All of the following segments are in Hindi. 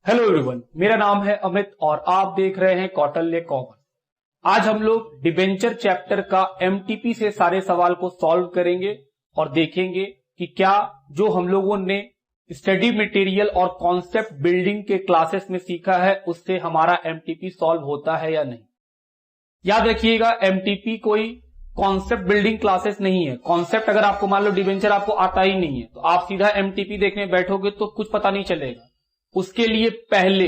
हेलो एवरीवन, मेरा नाम है अमित और आप देख रहे हैं कौटिल्य कॉमन। आज हम लोग डिबेंचर चैप्टर का एमटीपी से सारे सवाल को सॉल्व करेंगे और देखेंगे कि क्या जो हम लोगों ने स्टडी मटेरियल और कॉन्सेप्ट बिल्डिंग के क्लासेस में सीखा है उससे हमारा एमटीपी सॉल्व होता है या नहीं। याद रखिएगा, एमटीपी कोई कॉन्सेप्ट बिल्डिंग क्लासेस नहीं है। कॉन्सेप्ट अगर आपको मान लो डिबेंचर आपको आता ही नहीं है तो आप सीधा एमटीपी देखने बैठोगे तो कुछ पता नहीं चलेगा। उसके लिए पहले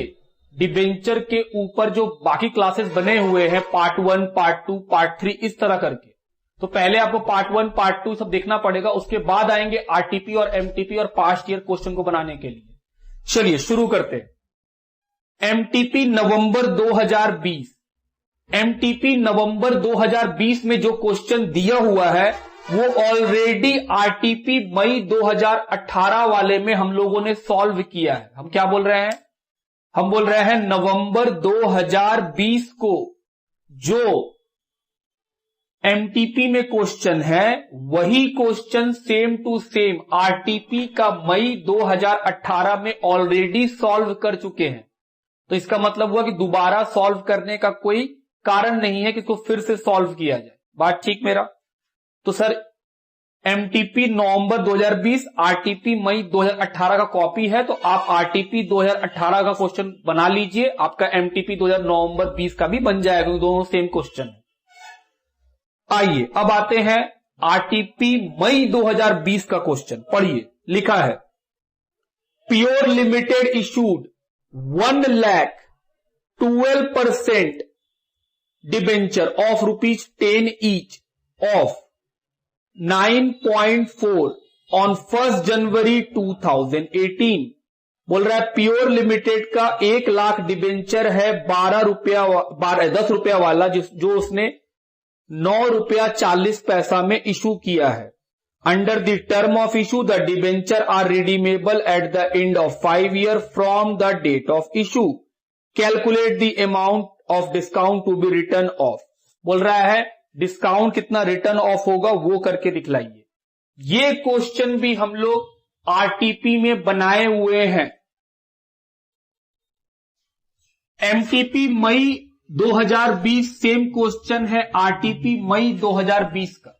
डिबेंचर के ऊपर जो बाकी क्लासेस बने हुए हैं पार्ट 1, पार्ट 2, पार्ट 3 इस तरह करके, तो पहले आपको पार्ट 1, पार्ट 2 सब देखना पड़ेगा। उसके बाद आएंगे आरटीपी और एमटीपी और पास्ट ईयर क्वेश्चन को बनाने के लिए। चलिए शुरू करते हैं। एमटीपी नवंबर 2020, एमटीपी नवंबर 2020 में जो क्वेश्चन दिया हुआ है वो ऑलरेडी आरटीपी मई 2018 वाले में हम लोगों ने सॉल्व किया है। हम क्या बोल रहे हैं? हम बोल रहे हैं नवंबर 2020 को जो एमटीपी में क्वेश्चन है वही question same to same RTP का मई 2018 में ऑलरेडी सॉल्व कर चुके हैं। तो इसका मतलब हुआ कि दोबारा सॉल्व करने का कोई कारण नहीं है कि इसको फिर से सॉल्व किया जाए। बात ठीक मेरा? तो सर एमटीपी नवंबर 2020 आरटीपी मई 2018 का कॉपी है, तो आप आरटीपी 2018 का क्वेश्चन बना लीजिए, आपका एमटीपी नवंबर 20 का भी बन जाएगा, दोनों सेम क्वेश्चन है। आइए अब आते हैं आरटीपी मई 2020 का क्वेश्चन। पढ़िए, लिखा है pure limited issued 1,12% debenture of ₹10 each of 9.4 on 1 जनवरी 2018। बोल रहा है प्योर लिमिटेड का 1,00,000 डिबेंचर है 10 रुपया वाला जो उसने ₹9.40 में इशू किया है। Under the term of issue the debenture are redeemable at the end of 5 year from the date of issue. Calculate the amount of discount to be return off. बोल रहा है डिस्काउंट कितना रिटर्न ऑफ होगा वो करके दिखलाइए। ये क्वेश्चन भी हम लोग आरटीपी में बनाए हुए हैं। एमटीपी मई 2020 सेम क्वेश्चन है आरटीपी मई 2020 का,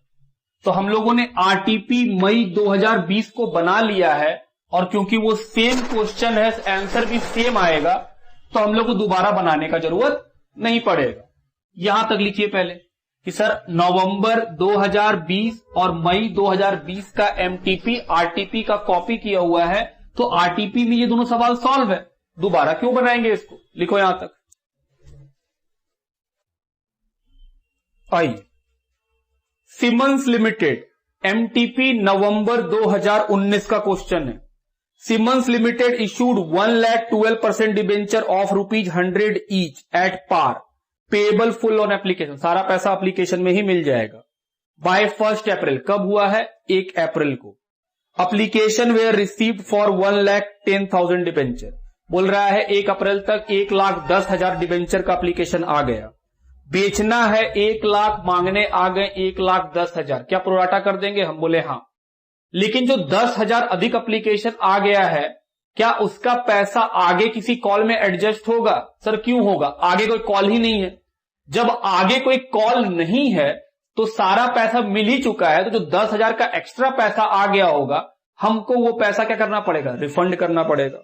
तो हम लोगों ने आरटीपी मई 2020 को बना लिया है और क्योंकि वो सेम क्वेश्चन है, आंसर भी सेम आएगा, तो हम लोग को दोबारा बनाने का जरूरत नहीं पड़ेगा। यहां तक लिखिए पहले कि सर नवंबर 2020 और मई 2020 का एमटीपी आरटीपी का कॉपी किया हुआ है, तो आरटीपी में ये दोनों सवाल सॉल्व है, दोबारा क्यों बनाएंगे इसको। लिखो यहां तक। आइए, सिमंस लिमिटेड एमटीपी नवंबर 2019 का क्वेश्चन है। Siemens limited issued 1,12% debenture of ₹100 each at par payable full on application. सारा पैसा एप्लीकेशन में ही मिल जाएगा। बाय 1 अप्रैल, कब हुआ है? 1 अप्रैल को। Application were received for 1,10,000 debenture. बोल रहा है 1 अप्रैल तक 1,10,000 डिबेंचर का एप्लीकेशन आ गया। बेचना है 1,00,000, मांगने आ गए 1,10,000। क्या प्रोराटा कर देंगे? हम बोले हाँ। लेकिन जो 10,000 अधिक एप्लीकेशन आ गया है, क्या उसका पैसा आगे किसी कॉल में एडजस्ट होगा? सर क्यों होगा? आगे कोई कॉल ही नहीं है। जब आगे कोई कॉल नहीं है तो सारा पैसा मिल ही चुका है, तो जो 10,000 का एक्स्ट्रा पैसा आ गया होगा हमको वो पैसा क्या करना पड़ेगा? रिफंड करना पड़ेगा।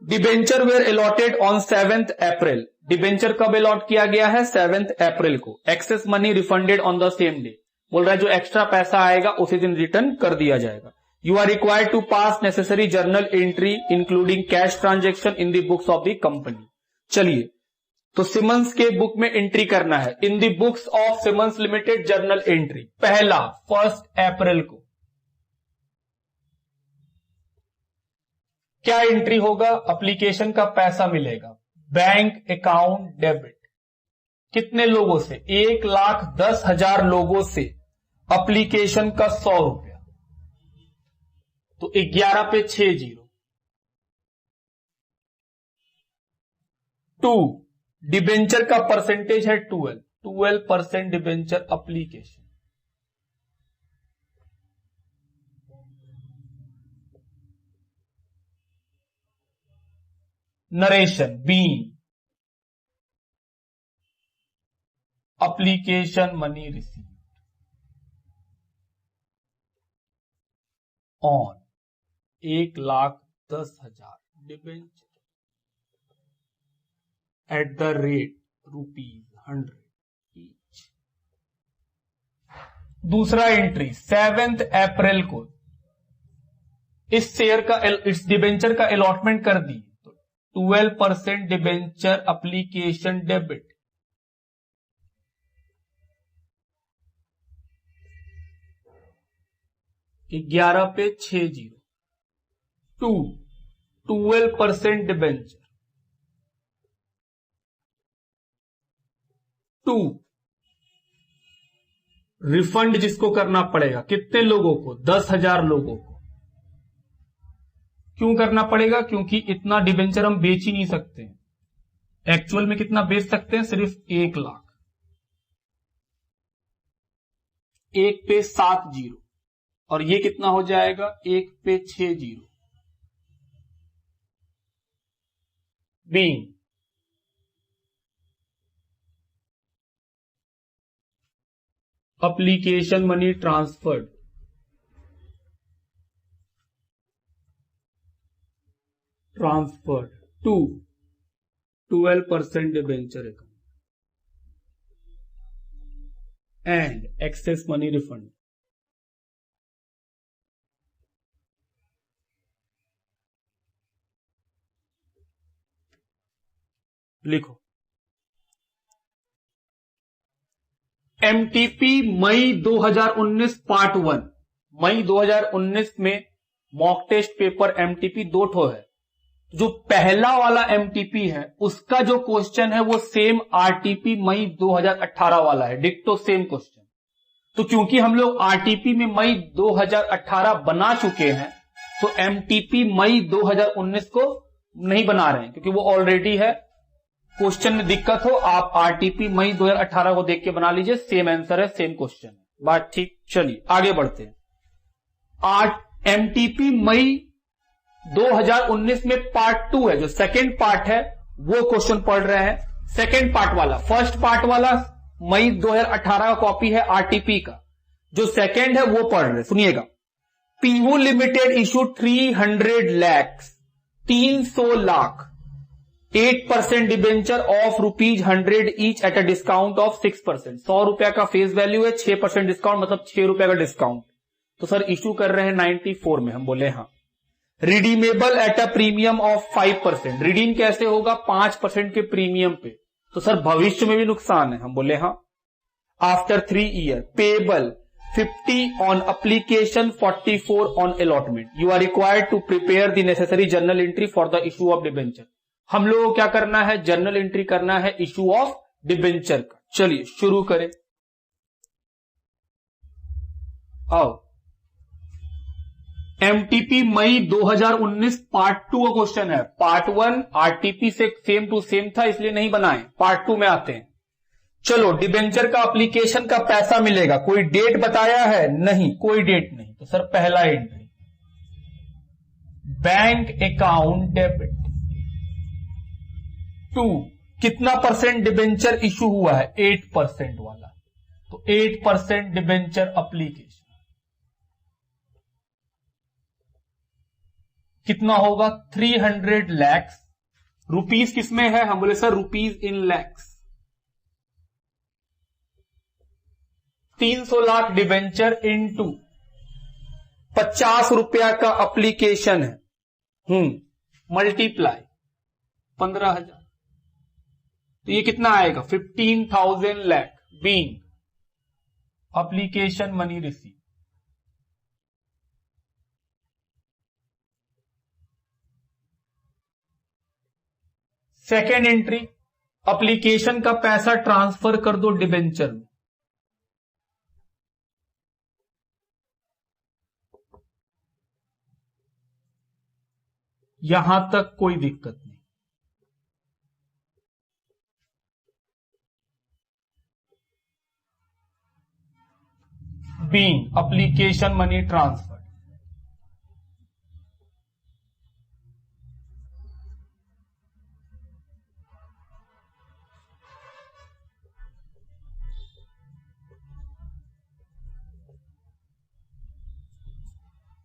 Debenture were allotted on 7 April. Debenture कब अलॉट किया गया है? 7 अप्रैल को। Excess money refunded on the same day. बोल रहा है जो एक्स्ट्रा पैसा आएगा उसी दिन रिटर्न कर दिया जाएगा। You are required to pass necessary journal entry including cash transaction in the books of the company. चलिए, तो सिमंस के बुक में एंट्री करना है। In the books of Siemens limited journal entry पहला 1 अप्रैल को क्या एंट्री होगा? एप्लीकेशन का पैसा मिलेगा। बैंक अकाउंट डेबिट कितने लोगों से? 1,10,000 लोगों से एप्लीकेशन का 100 रुपया, तो 11 पे 6 जीरो। 2 डिबेंचर का परसेंटेज है 12% debenture application. Narration, being application money received on 1,10,000 debenture at the rate ₹100 each। दूसरा एंट्री 7 अप्रैल को इस शेयर का, इस डिबेंचर का अलॉटमेंट कर दी तो 12% डिबेंचर एप्लीकेशन डेबिट, 11 पे 60 टू 12% डिबेंचर टू रिफंड जिसको करना पड़ेगा, कितने लोगों को, 10,000 लोगों को। क्यों करना पड़ेगा? क्योंकि इतना डिबेंचर हम बेच ही नहीं सकते। एक्चुअल में कितना बेच सकते हैं? सिर्फ 1 लाख। 1 पे 7 जीरो और ये कितना हो जाएगा? 1 पे 6 zero. Being application money transferred to 12% debenture account and excess money refund. लिखो एमटीपी मई 2019 पार्ट 1। मई 2019 में मॉक टेस्ट पेपर एमटीपी 2 ठो है। जो पहला वाला एमटीपी है उसका जो क्वेश्चन है वो सेम आरटीपी मई 2018 वाला है, डिक्टो सेम क्वेश्चन। तो क्योंकि हम लोग आरटीपी में मई 2018 बना चुके हैं तो एमटीपी मई 2019 को नहीं बना रहे हैं, क्योंकि वो ऑलरेडी है। क्वेश्चन में दिक्कत हो आप आरटीपी मई 2018 को देख के बना लीजिए, सेम आंसर है, सेम क्वेश्चन है। बात ठीक। चलिए आगे बढ़ते हैं। एमटीपी मई 2019 में पार्ट 2 है, जो सेकेंड पार्ट है वो क्वेश्चन पढ़ रहे हैं। सेकेंड पार्ट वाला, फर्स्ट पार्ट वाला मई 2018 का कॉपी है आरटीपी का, जो सेकेंड है वो पढ़ रहे। सुनिएगा, PU limited issue 300 lakh 300 lakh 8% debenture of ₹100 each at a discount of 6%। 100 रुपया का फेस वैल्यू है, 6% डिस्काउंट मतलब 6 रुपया का डिस्काउंट। तो सर इशू कर रहे हैं 94 में। हम बोले हाँ। Redeemable at a premium of 5%। Redeem कैसे होगा? 5% के प्रीमियम पे। तो सर भविष्य में भी नुकसान है। हम बोले हाँ। After 3 year payable 50 on application, 44 on allotment. You are required to prepare the necessary journal entry for the issue of debenture. हम लोगों को क्या करना है? जर्नल एंट्री करना है इशू ऑफ डिबेंचर का। चलिए शुरू करें। आओ, एमटीपी मई 2019 पार्ट 2 का क्वेश्चन है। पार्ट 1 आरटीपी से सेम टू सेम था इसलिए नहीं बनाए, पार्ट 2 में आते हैं। चलो, डिबेंचर का एप्लीकेशन का पैसा मिलेगा, कोई डेट बताया है? नहीं, कोई डेट नहीं। तो सर पहला entry, bank account debit to कितना परसेंट डिबेंचर इशू हुआ है? 8% वाला। तो 8% डिबेंचर एप्लीकेशन कितना होगा? 300 लाख। रुपीस किसमें है? हम बोले sir rupees in lakhs. 300 lakh debenture into 50 रुपया का एप्लीकेशन है, मल्टीप्लाई 15,000। तो ये कितना आएगा? 15,000 lakh being application money receive. Second entry, application का पैसा ट्रांसफर कर दो डिबेंचर में। यहां तक कोई दिक्कत नहीं। Being application money transfer.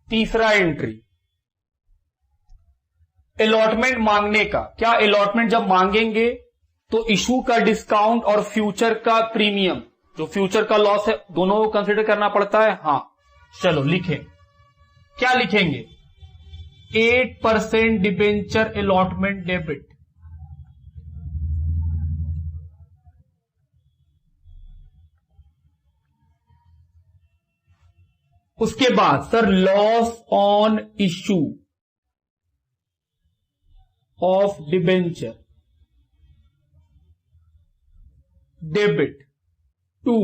तीसरा एंट्री, अलॉटमेंट मांगने का। क्या अलॉटमेंट जब मांगेंगे तो इशू का डिस्काउंट और फ्यूचर का प्रीमियम, जो फ्यूचर का लॉस है, दोनों को कंसीडर करना पड़ता है। हां, चलो लिखें। क्या लिखेंगे? 8% डिबेंचर अलॉटमेंट डेबिट। उसके बाद sir loss on issue of debenture debit to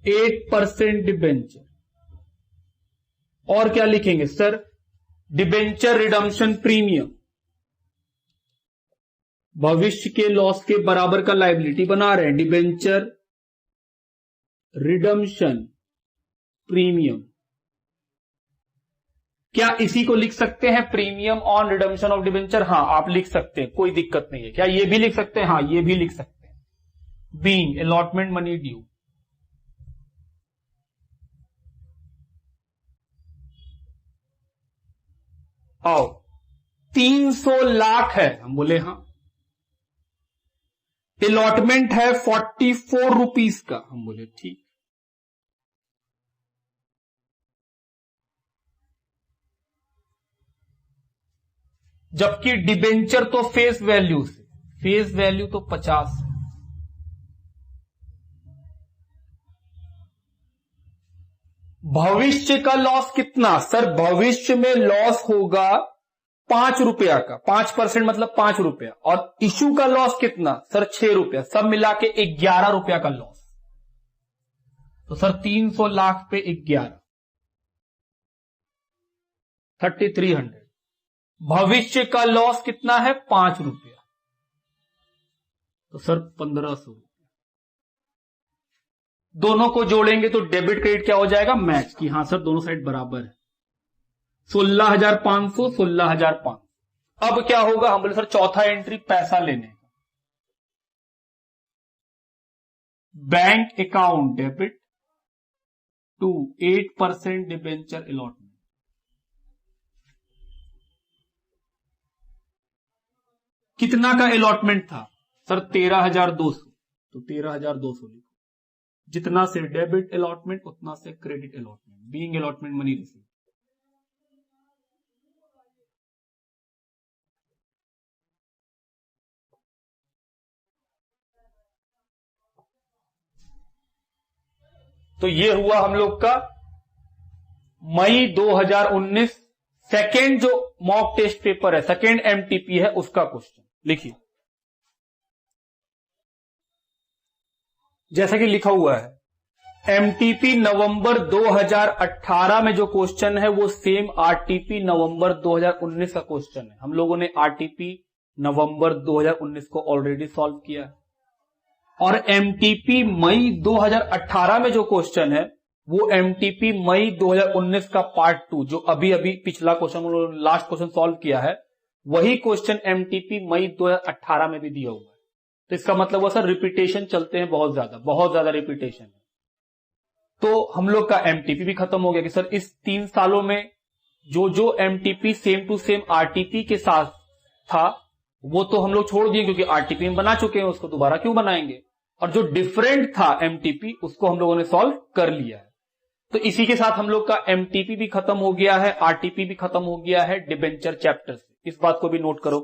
8% debenture. और क्या लिखेंगे सर? डिबेंचर रिडम्पशन प्रीमियम, भविष्य के लॉस के बराबर का लायबिलिटी बना रहे हैं, डिबेंचर रिडम्पशन प्रीमियम। क्या इसी को लिख सकते हैं, premium on redemption of debenture? हां, आप लिख सकते हैं, कोई दिक्कत नहीं है। क्या ये भी लिख सकते हैं? हां, ये भी लिख सकते हैं। Being allotment money due. आओ, 300 लाख है, हम बोले हां। अलॉटमेंट है 44 रुपीज का, हम बोले ठीक। जबकि डिबेंचर तो फेस वैल्यू से, फेस वैल्यू तो 50 है। भविष्य का लॉस कितना? सर भविष्य में लॉस होगा 5 रुपया का, 5% मतलब 5 रुपया। और इशू का लॉस कितना? सर 6 रुपया, सब मिला के 11 रुपया का लॉस। तो सर 300 लाख पे 11, 3300। भविष्य का लॉस कितना है? 5 रुपया, तो सर 1500। दोनों को जोड़ेंगे तो डेबिट क्रेडिट क्या हो जाएगा? मैच की। हां सर, दोनों साइड बराबर है। 16,500, 16,500। अब क्या होगा? हम बोले सर चौथा एंट्री पैसा लेने का। Bank account debit to 8% debenture allotment. कितना का अलॉटमेंट था? सर 13,200, तो 13,200 लिखो। जितना से डेबिट अलॉटमेंट उतना से credit allotment, being allotment money receive. तो ये हुआ हम लोग का मई 2019 सेकेंड जो मॉक टेस्ट पेपर है, सेकेंड एमटीपी है, उसका क्वेश्चन लिखिए। जैसा कि लिखा हुआ है, एमटीपी नवंबर 2018 में जो क्वेश्चन है वो सेम आरटीपी नवंबर 2019 का क्वेश्चन है। हम लोगों ने आरटीपी नवंबर 2019 को ऑलरेडी सॉल्व किया है। और एमटीपी मई 2018 में जो क्वेश्चन है वो एमटीपी मई 2019 का पार्ट 2, जो अभी अभी पिछला क्वेश्चन, लास्ट क्वेश्चन सॉल्व किया है, वही क्वेश्चन एमटीपी मई 2018 में भी दिया हुआ है। तो इसका मतलब वो सर रिपीटेशन चलते हैं, बहुत ज्यादा रिपीटेशन है। तो हम लोग का एमटीपी भी खत्म हो गया कि सर इस 3 सालों में जो MTP same to same RTP के साथ था वो तो हम लोग छोड़ दिए, क्योंकि आरटीपी में बना चुके हैं, उसको दोबारा क्यों बनाएंगे। और जो डिफरेंट था एमटीपी उसको हम लोगों ने सॉल्व कर लिया है। तो इसी के साथ हम लोग का एमटीपी भी खत्म हो गया है, आरटीपी भी खत्म हो गया है डिबेंचर चैप्टर से। इस बात को भी नोट करो।